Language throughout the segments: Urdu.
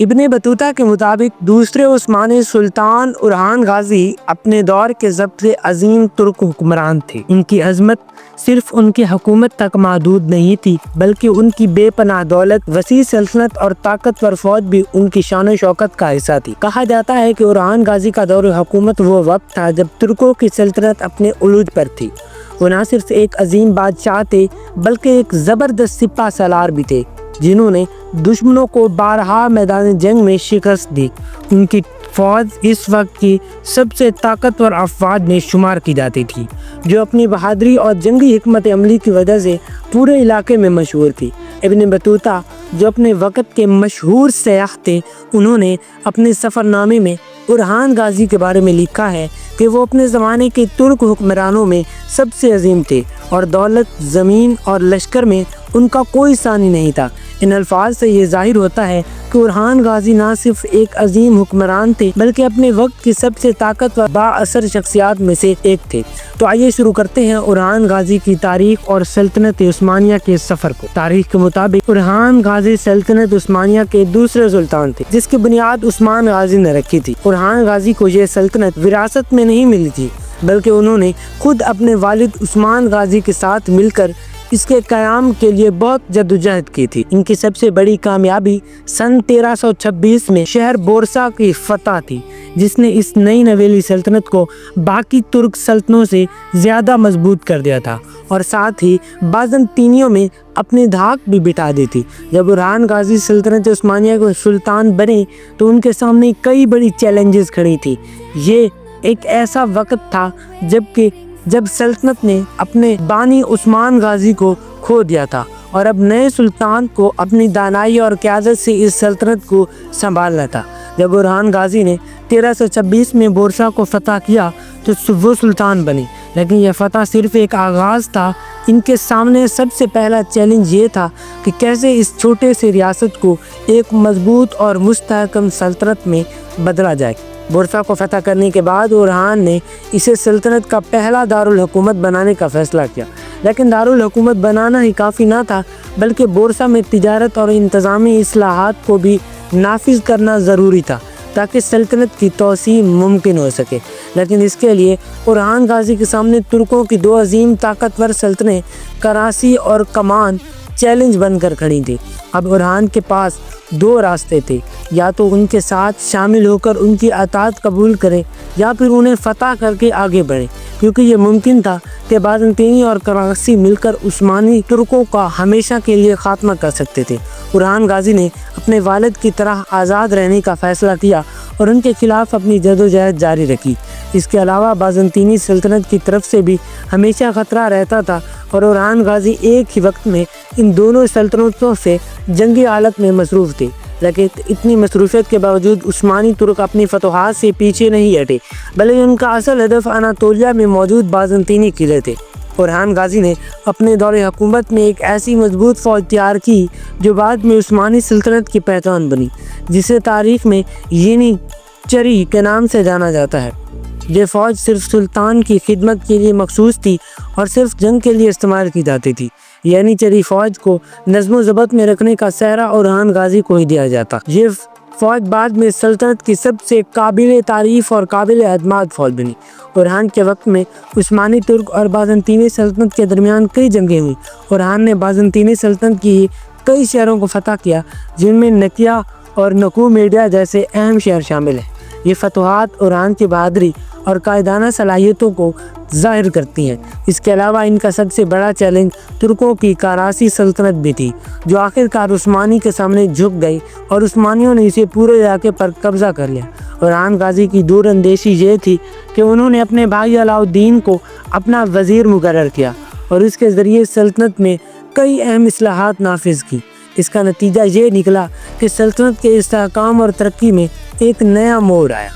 ابن بطوطہ کے مطابق دوسرے عثمانی سلطان اورحان غازی اپنے دور کے سب سے عظیم ترک حکمران تھے۔ ان کی عظمت صرف ان کی حکومت تک محدود نہیں تھی، بلکہ ان کی بے پناہ دولت، وسیع سلطنت اور طاقتور فوج بھی ان کی شان و شوکت کا حصہ تھی۔ کہا جاتا ہے کہ اورحان غازی کا دور حکومت وہ وقت تھا جب ترکوں کی سلطنت اپنے عروج پر تھی۔ وہ نہ صرف ایک عظیم بادشاہ تھے بلکہ ایک زبردست سپہ سالار بھی تھے، جنہوں نے دشمنوں کو بارہا میدان جنگ میں شکست دی۔ ان کی فوج اس وقت کی سب سے طاقتور افواج میں شمار کی جاتی تھی، جو اپنی بہادری اور جنگی حکمت عملی کی وجہ سے پورے علاقے میں مشہور تھی۔ ابن بطوطہ، جو اپنے وقت کے مشہور سیاح تھے، انہوں نے اپنے سفر نامے میں اورحان غازی کے بارے میں لکھا ہے کہ وہ اپنے زمانے کے ترک حکمرانوں میں سب سے عظیم تھے اور دولت، زمین اور لشکر میں ان کا کوئی ثانی نہیں تھا۔ ان الفاظ سے یہ ظاہر ہوتا ہے کہ اورحان غازی نہ صرف ایک عظیم حکمران تھے بلکہ اپنے وقت کی سب سے طاقتور با اثر شخصیات میں سے ایک تھے۔ تو آئیے شروع کرتے ہیں اورحان غازی کی تاریخ اور سلطنت عثمانیہ کے سفر کو۔ تاریخ کے مطابق اورحان غازی سلطنت عثمانیہ کے دوسرے سلطان تھے، جس کی بنیاد عثمان غازی نے رکھی تھی۔ اورحان غازی کو یہ سلطنت وراثت میں نہیں ملی تھی، بلکہ انہوں نے خود اپنے والد عثمان غازی کے ساتھ مل کر اس کے قیام کے لیے بہت جدوجہد کی تھی۔ ان کی سب سے بڑی کامیابی سن 1326 میں شہر بورسا کی فتح تھی، جس نے اس نئی نویلی سلطنت کو باقی ترک سلطنتوں سے زیادہ مضبوط کر دیا تھا اور ساتھ ہی بازنطینیوں میں اپنی دھاک بھی بٹھا دی تھی۔ جب اورحان غازی سلطنت عثمانیہ کے سلطان بنے تو ان کے سامنے کئی بڑی چیلنجز کھڑی تھی۔ یہ ایک ایسا وقت تھا جب سلطنت نے اپنے بانی عثمان غازی کو کھو دیا تھا اور اب نئے سلطان کو اپنی دانائی اور قیادت سے اس سلطنت کو سنبھالنا تھا۔ جب اورحان غازی نے 1326 میں بورسا کو فتح کیا تو وہ سلطان بنے، لیکن یہ فتح صرف ایک آغاز تھا۔ ان کے سامنے سب سے پہلا چیلنج یہ تھا کہ کیسے اس چھوٹے سے ریاست کو ایک مضبوط اور مستحکم سلطنت میں بدلا جائے۔ بورسا کو فتح کرنے کے بعد اورحان نے اسے سلطنت کا پہلا دارالحکومت بنانے کا فیصلہ کیا، لیکن دارالحکومت بنانا ہی کافی نہ تھا، بلکہ بورسا میں تجارت اور انتظامی اصلاحات کو بھی نافذ کرنا ضروری تھا تاکہ سلطنت کی توسیع ممکن ہو سکے۔ لیکن اس کے لیے اورحان غازی کے سامنے ترکوں کی دو عظیم طاقتور سلطنتیں کراسی اور کمان چیلنج بن کر کھڑی تھی۔ اب اورحان کے پاس دو راستے تھے، یا تو ان کے ساتھ شامل ہو کر ان کی اطاعت قبول کریں یا پھر انہیں فتح کر کے آگے بڑھیں، کیونکہ یہ ممکن تھا کہ بازنطینی اور کراسی مل کر عثمانی ترکوں کا ہمیشہ کے لیے خاتمہ کر سکتے تھے۔ اورحان غازی نے اپنے والد کی طرح آزاد رہنے کا فیصلہ کیا اور ان کے خلاف اپنی جدوجہد جاری رکھی۔ اس کے علاوہ بازنطینی سلطنت کی طرف سے بھی ہمیشہ خطرہ رہتا تھا اور اورحان غازی ایک ہی وقت میں ان دونوں سلطنتوں سے جنگی حالت میں مصروف تھے۔ لیکن اتنی مصروفیت کے باوجود عثمانی ترک اپنی فتوحات سے پیچھے نہیں ہٹے، بلکہ ان کا اصل ہدف اناطولیہ میں موجود بازنطینی قلعے تھے۔ اورحان غازی نے اپنے دور حکومت میں ایک ایسی مضبوط فوج تیار کی جو بعد میں عثمانی سلطنت کی پہچان بنی، جسے تاریخ میں یینی چری کے نام سے جانا جاتا ہے۔ یہ فوج صرف سلطان کی خدمت کے لیے مخصوص تھی اور صرف جنگ کے لیے استعمال کی جاتی تھی۔ یعنی چری فوج کو نظم و ضبط میں رکھنے کا سہرا اورحان غازی کو ہی دیا جاتا۔ یہ فوج بعد میں سلطنت کی سب سے قابل تعریف اور قابل اعتماد فوج بنی۔ اورحان کے وقت میں عثمانی ترک اور بازنطینی سلطنت کے درمیان کئی جنگیں ہوئیں۔ اورحان نے بازنطینی سلطنت کی کئی شہروں کو فتح کیا، جن میں نکیا اور نکومیڈیا جیسے اہم شہر شامل ہیں۔ یہ فتوحات اورحان کی بہادری اور قائدانہ صلاحیتوں کو ظاہر کرتی ہیں۔ اس کے علاوہ ان کا سب سے بڑا چیلنج ترکوں کی کراسی سلطنت بھی تھی، جو آخر کار عثمانی کے سامنے جھک گئی اور عثمانیوں نے اسے پورے علاقے پر قبضہ کر لیا۔ اورحان غازی کی دور اندیشی یہ تھی کہ انہوں نے اپنے بھائی علاؤالدین کو اپنا وزیر مقرر کیا اور اس کے ذریعے سلطنت میں کئی اہم اصلاحات نافذ کی۔ اس کا نتیجہ یہ نکلا کہ سلطنت کے استحکام اور ترقی میں ایک نیا موڑ آیا۔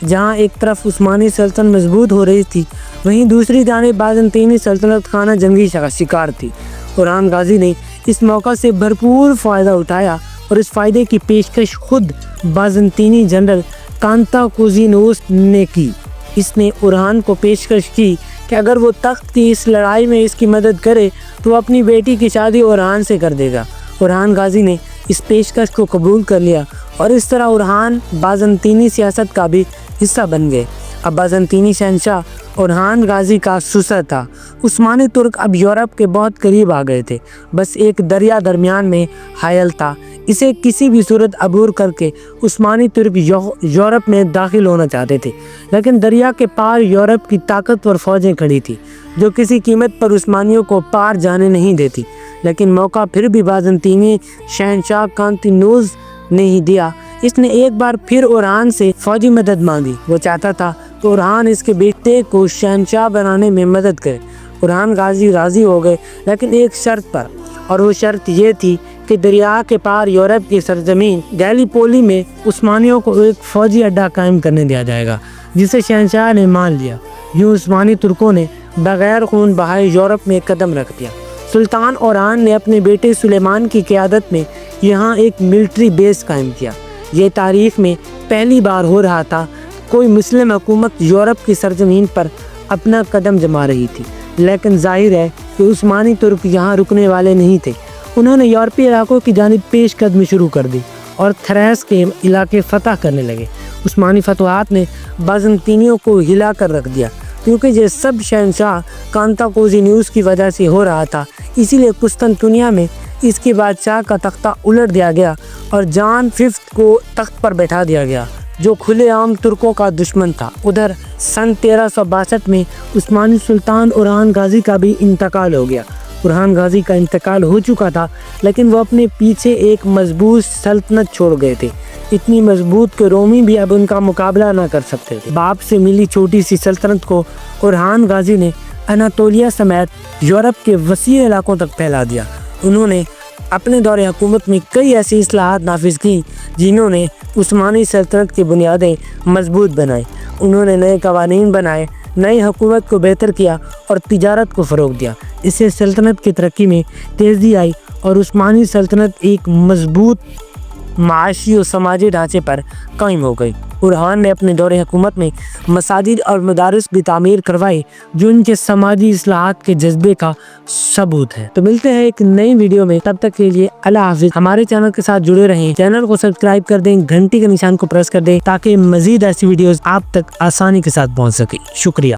جہاں ایک طرف عثمانی سلطنت مضبوط ہو رہی تھی، وہیں دوسری جانب بازنطینی سلطنت خانہ جنگی شکار تھی۔ اورحان غازی نے اس موقع سے بھرپور فائدہ اٹھایا اور اس فائدے کی پیشکش خود بازنطینی جنرل کانتاکوزینوس نے کی۔ اس نے اورحان کو پیشکش کی کہ اگر وہ تخت کی اس لڑائی میں اس کی مدد کرے تو وہ اپنی بیٹی کی شادی اورحان سے کر دے گا۔ اورحان غازی نے اس پیشکش کو قبول کر لیا اور اس طرح اورحان بازنطینی سیاست کا بھی حصہ بن گئے۔ اب بازنطینی شہنشاہ اورحان غازی کا سسر تھا۔ عثمانی ترک اب یورپ کے بہت قریب آ گئے تھے، بس ایک دریا درمیان میں حائل تھا، اسے کسی بھی صورت عبور کر کے عثمانی ترک یورپ میں داخل ہونا چاہتے تھے، لیکن دریا کے پار یورپ کی طاقتور فوجیں کھڑی تھی جو کسی قیمت پر عثمانیوں کو پار جانے نہیں دیتی۔ لیکن موقع پھر بھی بازنطینی شہنشاہ قسطنطنیہ نے ہی دیا۔ اس نے ایک بار پھر اورحان سے فوجی مدد مانگی۔ وہ چاہتا تھا کہ اورحان اس کے بیٹے کو شہنشاہ بنانے میں مدد کرے۔ اورحان غازی راضی ہو گئے، لیکن ایک شرط پر، اور وہ شرط یہ تھی کہ دریا کے پار یورپ کی سرزمین گیلیپولی میں عثمانیوں کو ایک فوجی اڈہ قائم کرنے دیا جائے گا، جسے شہنشاہ نے مان لیا۔ یوں عثمانی ترکوں نے بغیر خون بہائے یورپ میں قدم رکھ دیا۔ سلطان اورحان نے اپنے بیٹے سلیمان کی قیادت میں یہاں ایک ملٹری بیس قائم کیا۔ یہ تاریخ میں پہلی بار ہو رہا تھا کوئی مسلم حکومت یورپ کی سرزمین پر اپنا قدم جما رہی تھی، لیکن ظاہر ہے کہ عثمانی ترک یہاں رکنے والے نہیں تھے۔ انہوں نے یورپی علاقوں کی جانب پیش قدمی شروع کر دی اور تھریس کے علاقے فتح کرنے لگے۔ عثمانی فتوحات نے بازنطینیوں کو ہلا کر رکھ دیا، کیونکہ یہ سب شہنشاہ کانتاکوزینیوس کی وجہ سے ہو رہا تھا۔ اسی لیے قسطنطنیہ میں اس کے بادشاہ کا تختہ الٹ دیا گیا اور جان ففتھ کو تخت پر بیٹھا دیا گیا، جو کھلے عام ترکوں کا دشمن تھا۔ ادھر سن 1362 میں عثمانی سلطان اورحان غازی کا بھی انتقال ہو گیا۔ اورحان غازی کا انتقال ہو چکا تھا، لیکن وہ اپنے پیچھے ایک مضبوط سلطنت چھوڑ گئے تھے، اتنی مضبوط کہ رومی بھی اب ان کا مقابلہ نہ کر سکتے تھے۔ باپ سے ملی چھوٹی سی سلطنت کو اورحان غازی نے اناطولیہ سمیت یورپ کے وسیع علاقوں تک پھیلا دیا۔ انہوں نے اپنے دور حکومت میں کئی ایسی اصلاحات نافذ کی جنہوں نے عثمانی سلطنت کی بنیادیں مضبوط بنائیں۔ انہوں نے نئے قوانین بنائے، نئی حکومت کو بہتر کیا اور تجارت کو فروغ دیا۔ اس سے سلطنت کی ترقی میں تیزی آئی اور عثمانی سلطنت ایک مضبوط معاشی و سماجی ڈھانچے پر قائم ہو گئی۔ اورحان نے اپنے دور حکومت میں مساجد اور مدارس بھی تعمیر کروائی، جو ان کے سماجی اصلاحات کے جذبے کا ثبوت ہے۔ تو ملتے ہیں ایک نئی ویڈیو میں، تب تک کے لیے اللہ حافظ۔ ہمارے چینل کے ساتھ جڑے رہیں، چینل کو سبسکرائب کر دیں، گھنٹی کے نشان کو پریس کر دیں تاکہ مزید ایسی ویڈیوز آپ تک آسانی کے ساتھ پہنچ سکے۔ شکریہ۔